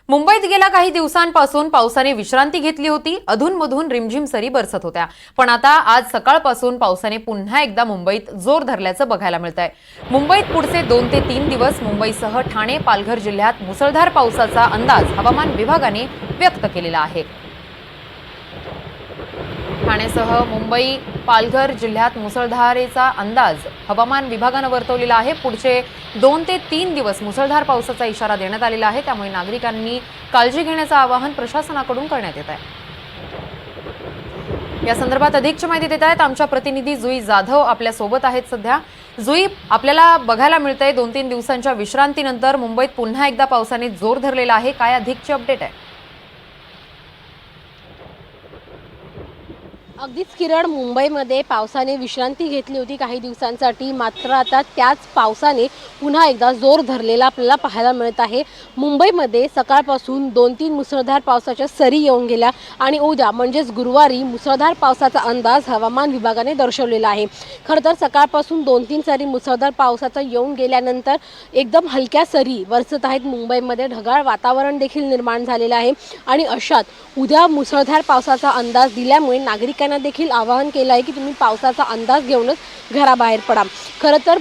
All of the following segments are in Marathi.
मुंबईत गेल्या काही दिवसांपासून पावसाने विश्रांती घेतली होती। अधूनमधून रिमझिम सरी बरसत होत्या, पण आता आज सकाळपासून पावसाने पुन्हा एकदा मुंबईत जोर धरल्याचं बघायला मिळतंय। मुंबईत पुढचे 2 ते 3 दिवस मुंबईसह ठाणे, पालघर जिल्ह्यात मुसळधार पावसाचा अंदाज हवामान विभागाने व्यक्त केलेला आहे। ठाणेसह मुंबई, पालघर जिल्ह्यात मुसळधारेचा अंदाज हवामान विभागाने वर्तवलेला आहे। पुढचे 2 ते 3 दिवस मुसळधार पावसाचा इशारा देण्यात आलेला आहे, त्यामुळे नागरिकांनी काळजी घेण्याचं आवाहन प्रशासनाकडून करण्यात येत आहे। या संदर्भात अधिकची माहिती देत आहेत आमच्या प्रतिनिधी जुई जाधव आपल्या सोबत आहेत सध्या। जुई, आपल्याला बघायला मिळतंय 2-3 दिवसांच्या विश्रांतीनंतर मुंबईत पुन्हा एकदा पावसाने जोर धरलेला आहे। काय अधिकची अपडेट आहे? अगदीच किरण, मुंबईमध्ये पावसाने विश्रांती घेतली होती काही दिवसांसाठी, मात्र आता त्याच पावसाने पुन्हा एकदा जोर धरलेला आपल्याला पाहायला मिळत आहे। मुंबईमध्ये सकाळपासून 2-3 मुसळधार पावसाच्या सरी येऊन गेल्या आणि उद्या म्हणजेच गुरुवारी मुसळधार पावसाचा अंदाज हवामान विभागाने दर्शवलेला आहे। खरं तर सकाळपासून 2-3 सरी मुसळधार पावसाचा येऊन गेल्यानंतर एकदम हलक्या सरी बरसत आहेत। मुंबईमध्ये ढगाळ वातावरण देखील निर्माण झालेलं आहे आणि अशात उद्या मुसळधार पावसाचा अंदाज दिल्यामुळे नागरिकांना देखील आवाहन केलं आहे की तुम्ही पावसाचा अंदाज घेऊनच घराबाहेर पडा। खरं तर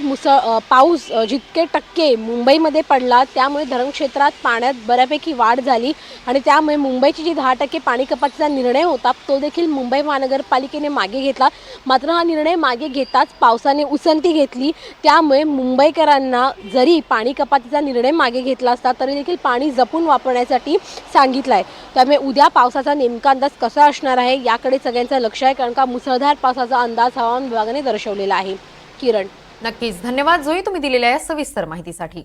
पाऊस जितके टक्के मुंबईमध्ये पडला त्यामुळे धरण क्षेत्रात पाण्यात बऱ्यापैकी वाढ झाली आणि त्यामुळे मुंबईची जी 10% पाणी कपातीचा निर्णय होता तो देखील मुंबई महानगरपालिकेने मागे घेतला। मात्र हा निर्णय मागे घेताच पावसाने उसंती घेतली, त्यामुळे मुंबईकरांना जरी पाणी कपातीचा निर्णय मागे घेतला असता तरी देखील पाणी जपून वापरण्यासाठी सांगितलं आहे। त्यामुळे उद्या पावसाचा नेमका अंदाज कसा असणार आहे याकडे सगळ्यांचं लक्ष आहे, कारण का मुसळधार पावसाचा अंदाज हवामान विभागाने दर्शवलेला आहे। किरण, नक्कीच धन्यवाद जुई, तुम्ही दिलेल्या या सविस्तर माहितीसाठी।